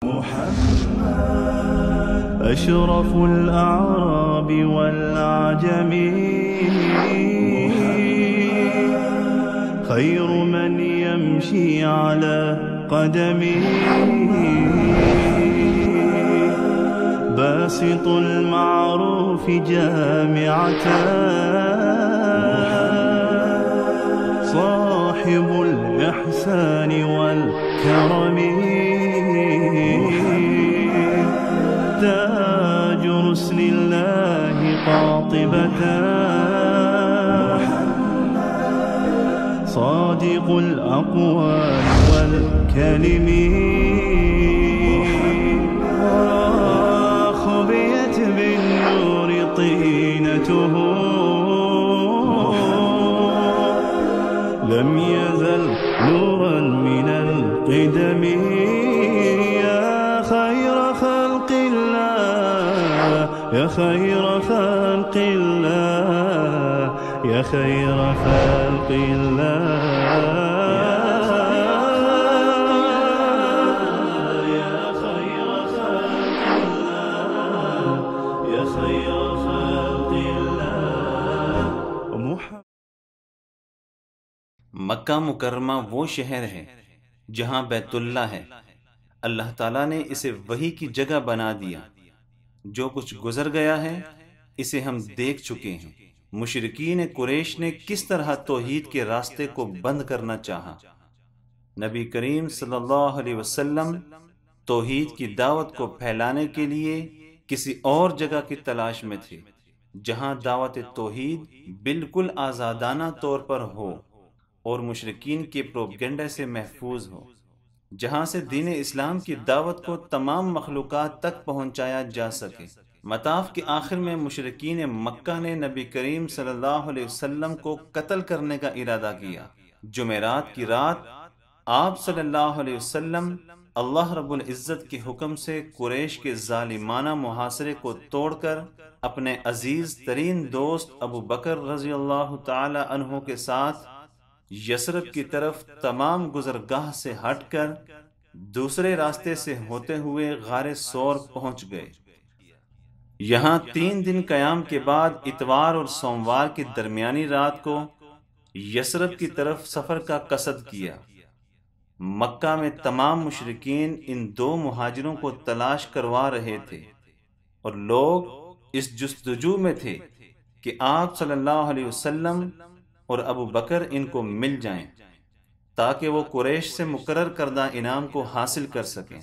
محمد أشرف الأعراب والعجم، خير من يمشي على قدمه، باسط المعروف جامعة، صاحب الإحسان والكرم، تاج رسل الله قاطبة، صادق الأقوال والكلم، خبيت بالنور طينته، لم يزل نورا من القدم، يا خير خلق الله، يا خير خلق الله، يا خير خلق الله، يا خير خلق الله، يا خير خلق الله محمد۔ مکہ مکرمہ وہ شہر ہے جہاں بیت اللہ ہے۔ اللہ تعالیٰ نے اسے وحی کی جگہ بنا دیا۔ جو کچھ گزر گیا ہے اسے ہم دیکھ چکے ہیں۔ مشرکین قریش نے کس طرح توحید کے راستے کو بند کرنا چاہا۔ نبی کریم صلی اللہ علیہ وسلم توحید کی دعوت کو پھیلانے کے لیے کسی اور جگہ کی تلاش میں تھے جہاں دعوت توحید بالکل آزادانہ طور پر ہو اور مشرکین کے پروپیگنڈا سے محفوظ ہو، جہاں سے دین اسلام کی دعوت کو تمام مخلوقات تک پہنچایا جا سکے۔ مطاف کے آخر میں مشرکین مکہ نے نبی کریم صلی اللہ علیہ وسلم کو قتل کرنے کا ارادہ کیا۔ جمعرات کی رات آپ صلی اللہ علیہ وسلم اللہ رب العزت کے حکم سے قریش کے ظالمانہ محاصرے کو توڑ کر اپنے عزیز ترین دوست ابو بکر رضی اللہ تعالی عنہ کے ساتھ یثرب کی طرف تمام گزرگاہ سے ہٹ کر دوسرے راستے سے ہوتے ہوئے غار ثور پہنچ گئے۔ یہاں 3 دن قیام کے بعد اتوار اور سوموار کی درمیانی رات کو یثرب کی طرف سفر کا قصد کیا۔ مکہ میں تمام مشرکین ان 2 مہاجروں کو تلاش کروا رہے تھے اور لوگ اس جستجو میں تھے کہ آپ صلی اللہ علیہ وسلم اور ابو بکر ان کو مل جائیں تاکہ وہ قریش سے مقرر کردہ انعام کو حاصل کر سکیں۔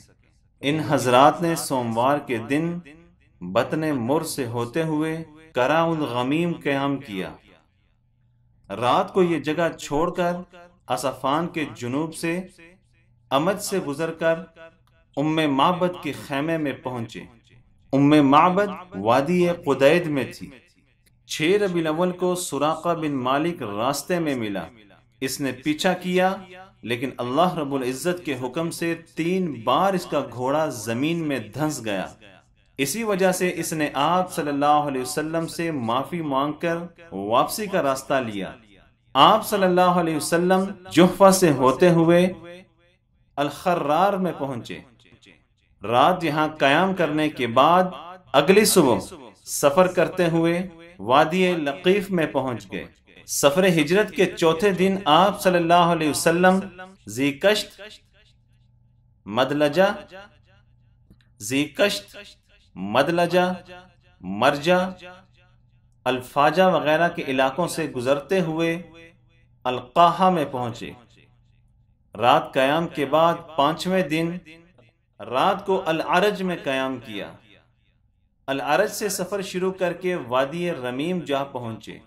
ان حضرات نے سوموار کے دن بطن مر سے ہوتے ہوئے کرا الغمیم قیام کیا۔ رات کو یہ جگہ چھوڑ کر اصفان کے جنوب سے امد سے گزر کر ام معبد کے خیمے میں پہنچے۔ ام معبد وادی قدید میں تھی۔ 6 ربیع الاول کو سراقہ بن مالک راستے میں ملا۔ اس نے پیچھا کیا لیکن اللہ رب العزت کے حکم سے 3 بار اس کا گھوڑا زمین میں دھنس گیا۔ اسی وجہ سے اس نے آپ صلی اللہ علیہ وسلم سے معافی مانگ کر واپسی کا راستہ لیا۔ آپ صلی اللہ علیہ وسلم جحفہ سے ہوتے ہوئے الخرار میں پہنچے۔ رات یہاں قیام کرنے کے بعد اگلی صبح سفر کرتے ہوئے وادی لقیف میں پہنچ گئے۔ سفر ہجرت کے 4تھے دن آپ صلی اللہ علیہ وسلم ذیکشت، مدلجہ، مرجہ، الفاجہ وغیرہ کے علاقوں سے گزرتے ہوئے القاحہ میں پہنچے۔ رات قیام کے بعد 5ویں دن رات کو العرج میں قیام کیا۔ العرج سے سفر شروع کر کے وادی رمیم جا پہنچے۔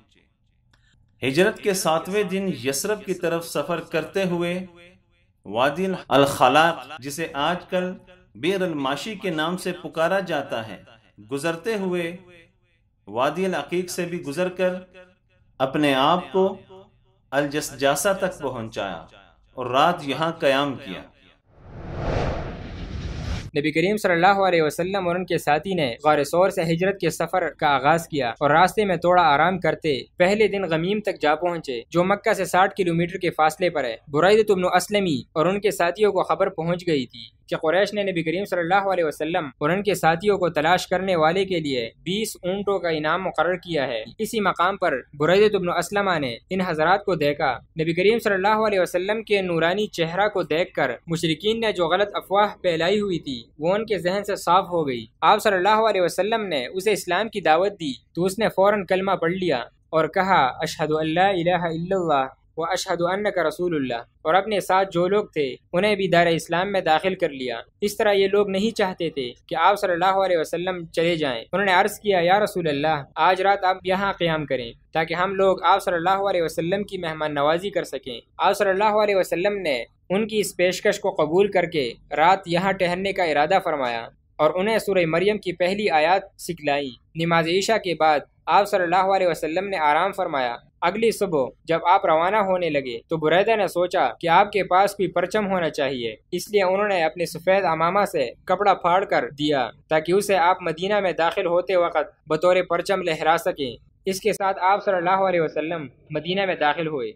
ہجرت کے 7ویں دن یثرب کی طرف سفر کرتے ہوئے وادی الخلاق، جسے آج کل بئر الماشی کے نام سے پکارا جاتا ہے، گزرتے ہوئے وادی العقیق سے بھی گزر کر اپنے آپ کو الجسجاسہ تک پہنچایا اور رات یہاں قیام کیا۔ نبی کریم صلی اللہ علیہ وسلم اور ان کے ساتھی نے غار ثور سے ہجرت کے سفر کا آغاز کیا اور راستے میں تھوڑا آرام کرتے پہلے دن غمیم تک جا پہنچے، جو مکہ سے 60 کلومیٹر کے فاصلے پر ہے۔ برید بن اسلمی اور ان کے ساتھیوں کو خبر پہنچ گئی تھی کہ قریش نے نبی کریم صلی اللہ علیہ وسلم اور ان کے ساتھیوں کو تلاش کرنے والے کے لیے 20 اونٹوں کا انعام مقرر کیا ہے۔ اسی مقام پر بریدہ بن اسلمہ نے ان حضرات کو دیکھا۔ نبی کریم صلی اللہ علیہ وسلم کے نورانی چہرہ کو دیکھ کر مشرکین نے جو غلط افواہ پھیلائی ہوئی تھی وہ ان کے ذہن سے صاف ہو گئی۔ آپ صلی اللہ علیہ وسلم نے اسے اسلام کی دعوت دی تو اس نے فوراً کلمہ پڑھ لیا اور کہا اشہد ان لا الہ الا اللہ واشہد انک رسول اللہ، اور اپنے ساتھ جو لوگ تھے انہیں بھی دار اسلام میں داخل کر لیا۔ اس طرح یہ لوگ نہیں چاہتے تھے کہ آپ صلی اللہ علیہ وسلم چلے جائیں۔ انہوں نے عرض کیا یا رسول اللہ، آج رات آپ یہاں قیام کریں تاکہ ہم لوگ آپ صلی اللہ علیہ وسلم کی مہمان نوازی کر سکیں۔ آپ صلی اللہ علیہ وسلم نے ان کی اس پیشکش کو قبول کر کے رات یہاں ٹہرنے کا ارادہ فرمایا اور انہیں سورہ مریم کی پہلی آیات سکھلائی۔ نماز عشاء کے بعد آپ صلی اللہ علیہ وسلم نے آرام فرمایا۔ اگلی صبح جب آپ روانہ ہونے لگے تو بریدہ نے سوچا کہ آپ کے پاس کوئی پرچم ہونا چاہیے، اس لیے انہوں نے اپنے سفید عمامہ سے کپڑا پھاڑ کر دیا تاکہ اسے آپ مدینہ میں داخل ہوتے وقت بطور پرچم لہرا سکیں۔ اس کے ساتھ آپ صلی اللہ علیہ وسلم مدینہ میں داخل ہوئے۔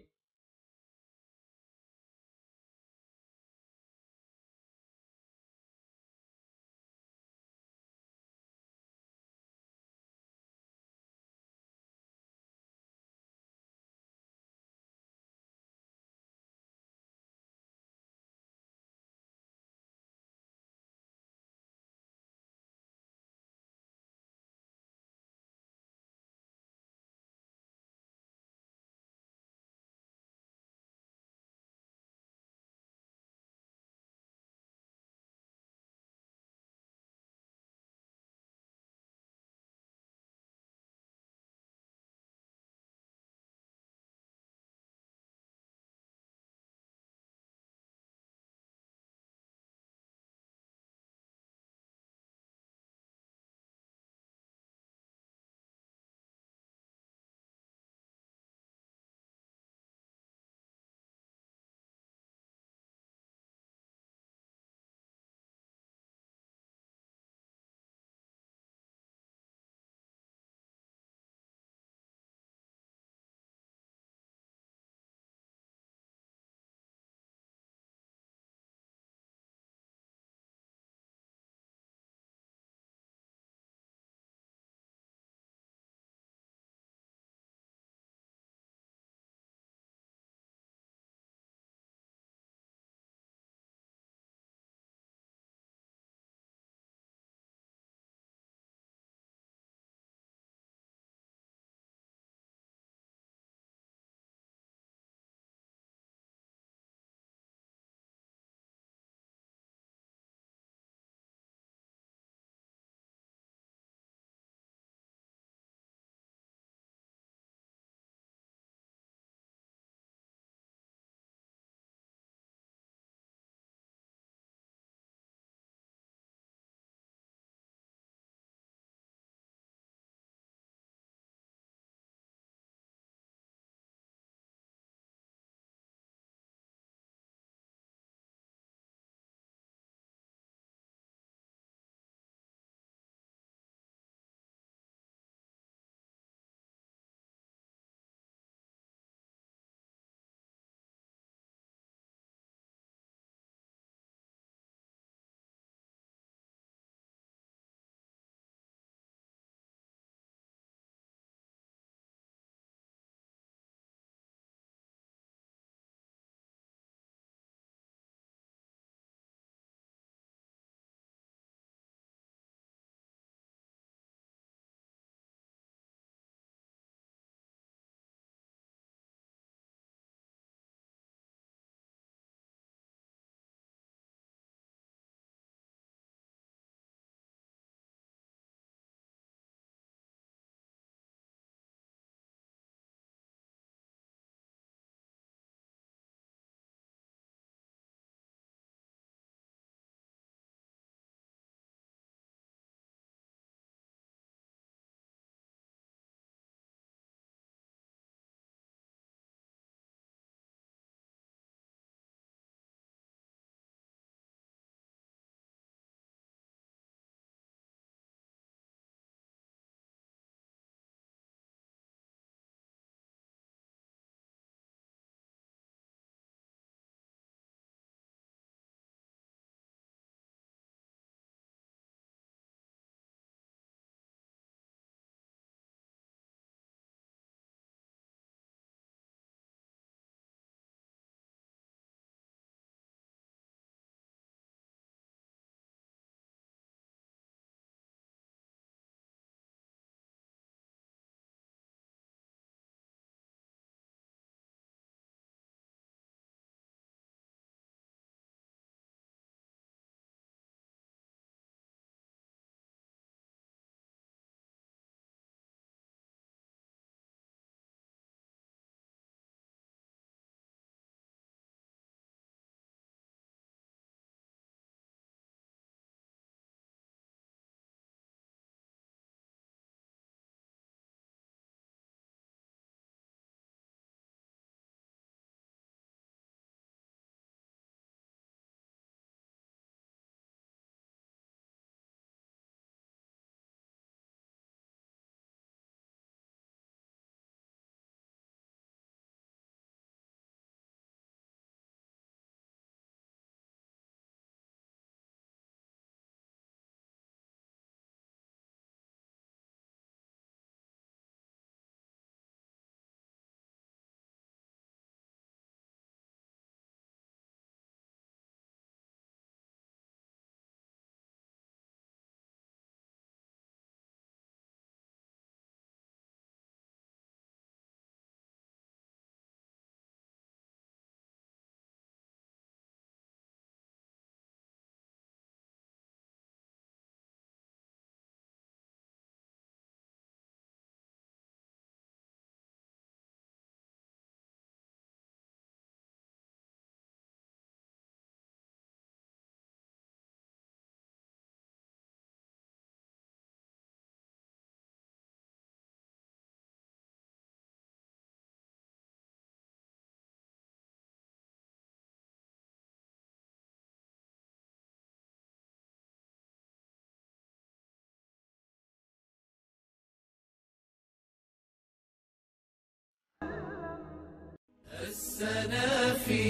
السنا في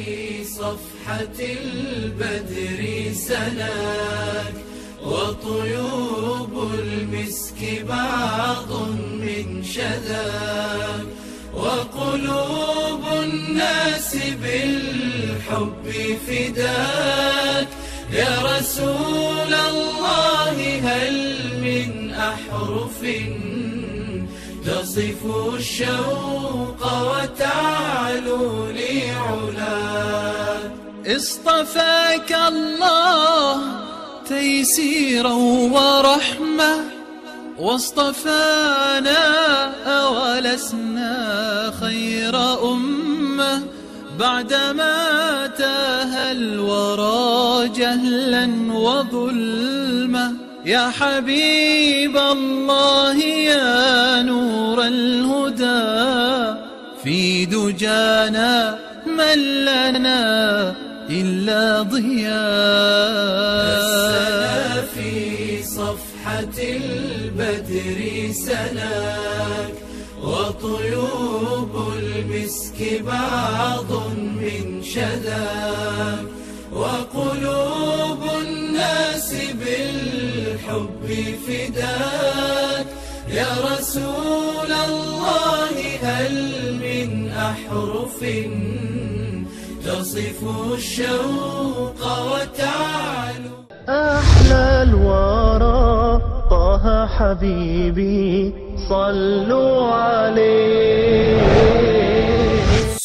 صفحة البدر سناك وطيوب المسك بعض من شذاك وقلوب الناس بالحب فداك يا رسول الله هل من أحرف تصف الشوق وتعلو لعلاك اصطفاك الله تيسيرا ورحمة واصطفانا ولسنا خير أمة بعدما تاه الورى جهلا وظلمة يا حبيب الله يا نور الهدى في دجانا من لنا إلا ضياء السنا في صفحة البدر سناك وطيوب المسك بعض من شذاك وقلوب الناس بالحب فداك يا رسول الله هل من أحرف تصف الشوق وتعلو أحلى الورى طه حبيبي صلوا عليه।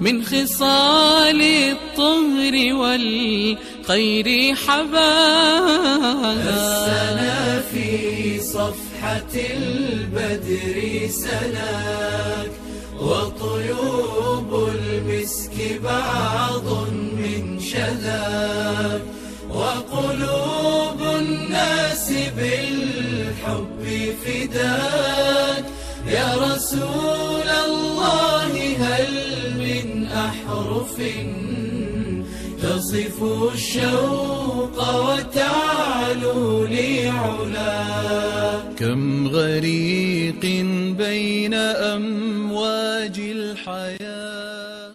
من خصال الطهر والخير حباها السنا في صفحة البدر سناك وطيوب المسك بعض من شذاك وقلوب الناس بالحب فداك يا رسول الله هل من أحرف تصف الشوق وتعلو لعلاك كم غريق بين أمواج الحياة।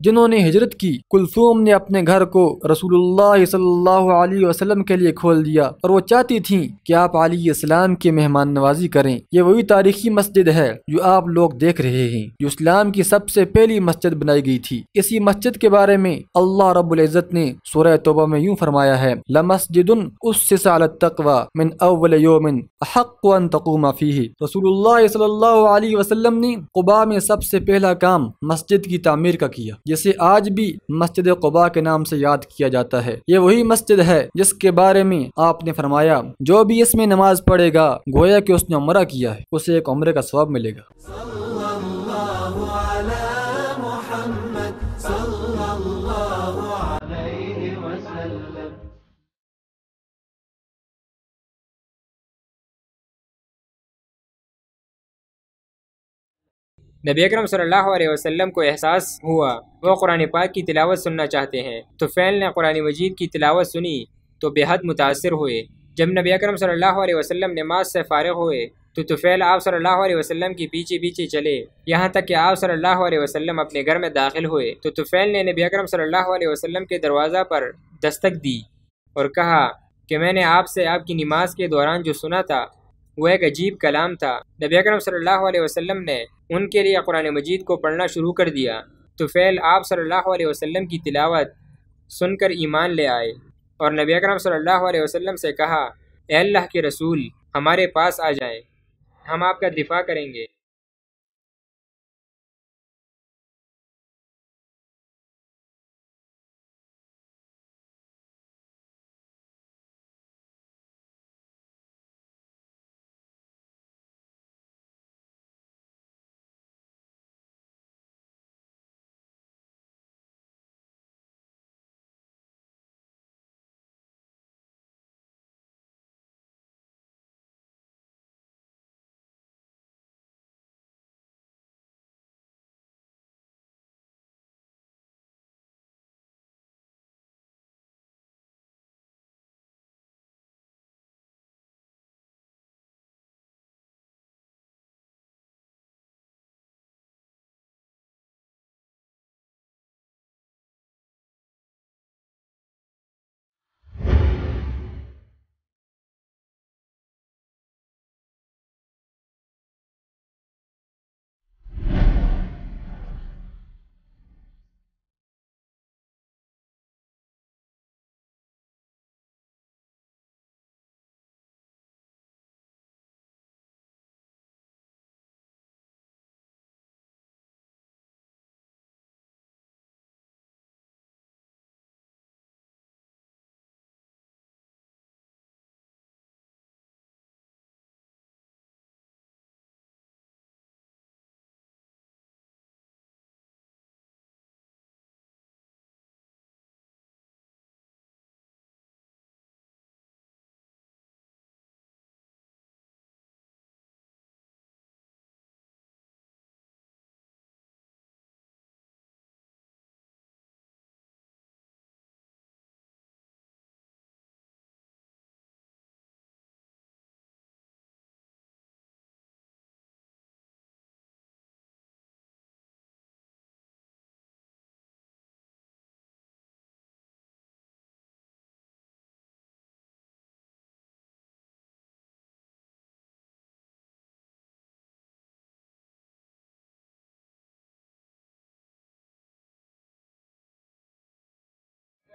جنہوں نے ہجرت کی۔ کلثوم نے اپنے گھر کو رسول اللہ صلی اللہ علیہ وسلم کے لیے کھول دیا اور وہ چاہتی تھیں کہ آپ علیہ السلام کی مہمان نوازی کریں۔ یہ وہی تاریخی مسجد ہے جو آپ لوگ دیکھ رہے ہیں، جو اسلام کی سب سے پہلی مسجد بنائی گئی تھی۔ اسی مسجد کے بارے میں اللہ رب العزت نے سورہ توبہ میں یوں فرمایا ہے، لَمَسْجِدٌ أُسِّسَ عَلَى التَّقْوَى مِنْ أَوَّلِ يَوْمٍ أَحَقُّ أَن تَقُومَ فِيهِ۔ رسول اللہ صلی اللہ علیہ وسلم نے قباء میں سب سے پہلا کام مسجد کی تعمیر کا کیا، جسے آج بھی مسجد قباء کے نام سے یاد کیا جاتا ہے۔ یہ وہی مسجد ہے جس کے بارے میں آپ نے فرمایا، جو بھی اس میں نماز پڑھے گا گویا کہ اس نے عمرہ کیا ہے، اسے ایک عمرے کا ثواب ملے گا۔ نبی اکرم صلی اللہ علیہ وسلم کو احساس ہوا وہ قرآن پاک کی تلاوت سننا چاہتے ہیں۔ طفیل نے قرآن مجید کی تلاوت سنی تو بے حد متاثر ہوئے۔ جب نبی اکرم صلی اللہ علیہ وسلم نماز سے فارغ ہوئے تو طفیل آپ صلی اللہ علیہ وسلم کی پیچھے پیچھے چلے، یہاں تک کہ آپ صلی اللہ علیہ وسلم اپنے گھر میں داخل ہوئے تو طفیل نے نبی اکرم صلی اللہ علیہ وسلم کے دروازہ پر دستک دی اور کہا کہ میں نے آپ سے آپ کی نماز کے دوران جو سنا تھا وہ ایک عجیب کلام تھا۔ نبی اکرم صلی اللہ علیہ وسلم نے ان کے لیے قرآن مجید کو پڑھنا شروع کر دیا۔ طفیل آپ صلی اللہ علیہ وسلم کی تلاوت سن کر ایمان لے آئے اور نبی اکرم صلی اللہ علیہ وسلم سے کہا، اے اللہ کے رسول، ہمارے پاس آ جائیں، ہم آپ کا دفاع کریں گے۔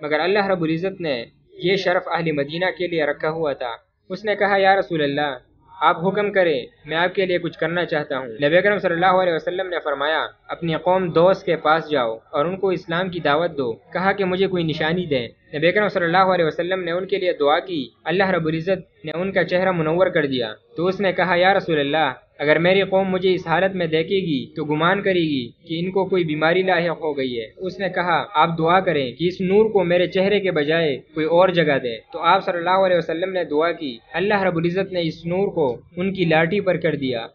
مگر اللہ رب العزت نے یہ شرف اہل مدینہ کے لیے رکھا ہوا تھا۔ اس نے کہا، یا رسول اللہ، آپ حکم کریں، میں آپ کے لیے کچھ کرنا چاہتا ہوں۔ نبی اکرم صلی اللہ علیہ وسلم نے فرمایا، اپنی قوم دوست کے پاس جاؤ اور ان کو اسلام کی دعوت دو۔ کہا کہ مجھے کوئی نشانی دیں۔ نبی اکرم صلی اللہ علیہ وسلم نے ان کے لیے دعا کی، اللہ رب العزت نے ان کا چہرہ منور کر دیا۔ تو اس نے کہا، یا رسول اللہ، اگر میری قوم مجھے اس حالت میں دیکھے گی تو گمان کرے گی کہ ان کو کوئی بیماری لاحق ہو گئی ہے۔ اس نے کہا، آپ دعا کریں کہ اس نور کو میرے چہرے کے بجائے کوئی اور جگہ دے۔ تو آپ صلی اللہ علیہ وسلم نے دعا کی، اللہ رب العزت نے اس نور کو ان کی لاٹھی پر کر دیا۔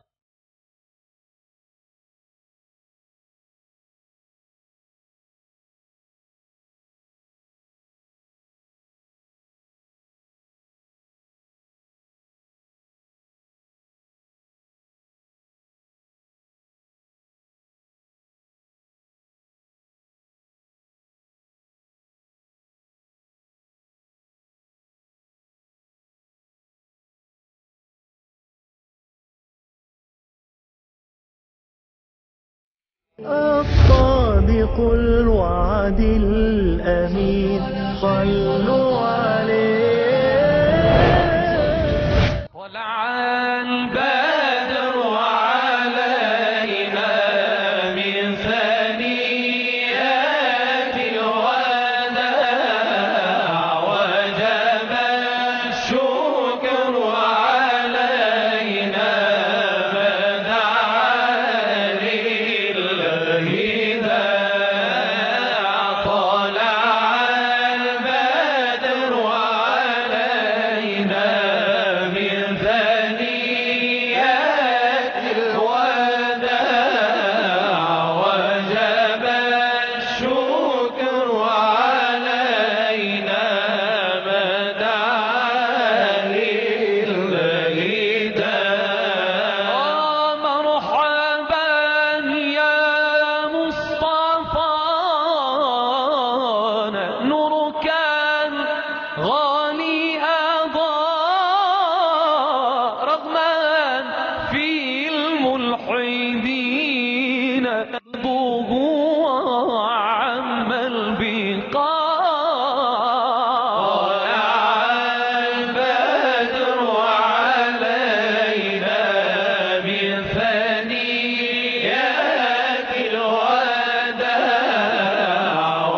الصادق الوعد الأمين صلوا عليه. طلع البدر علينا من ثنيات الوداع وجب الشكر علينا ما دعا لله داع. طلع البدر علينا من ثنيات الوداع وجب الشكر علينا ما دعا لله داع. مرحبا يا مصطفانا نورك الغالي أضاء رغما في الملحدين ضوء عم البقاع. طلع البدر علينا من ثنيات الوداع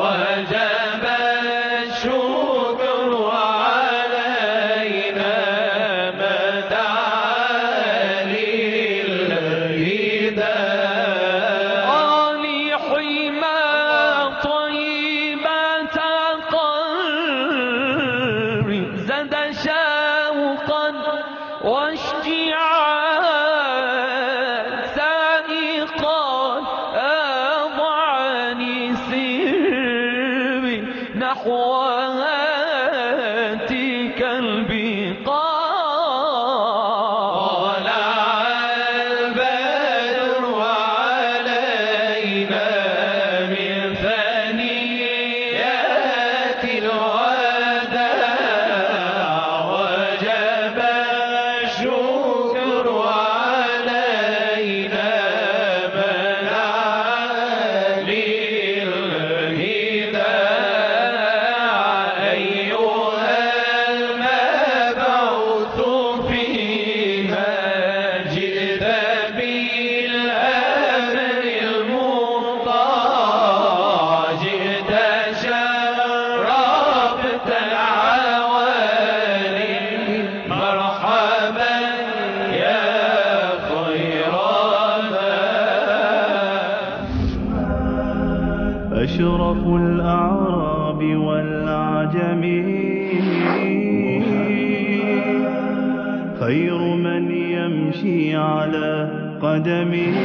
وجب الشكر علينا ما دعا لله داع. لحما طيبة قلبي زاد شوقا واشتعال سائقا أضعني سربي نحو هاتك البقاع. طلع البدر علينا من ثنيات الوداع وجب الشكر علينا ما دعا لله داع. أيها المبعوث فينا جئت بالأمر المطاع جئت شرفت العوالم مرحبا يا خير ذا. أشرف الأعراب والعجم خير من يمشي على قدمه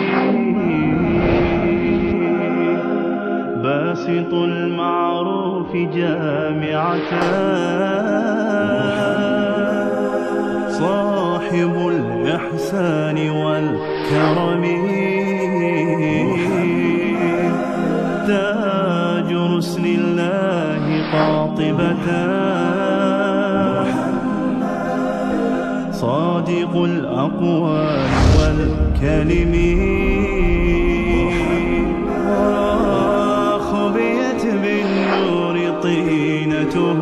باسط المعروف جامعة صاحب الإحسان والكرم تاج رسل الله قاطبة صادق الأقوال والكلم خبيت بالنور طينته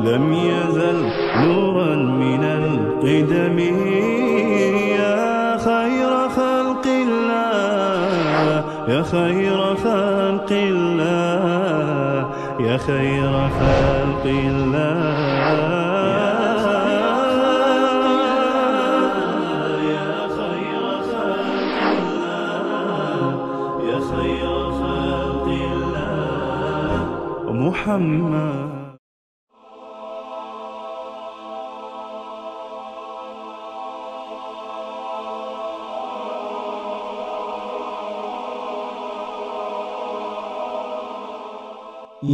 لم يزل نورا من القدم يا خير خلق الله يا خير خلق الله يا خير خلق الله محمد.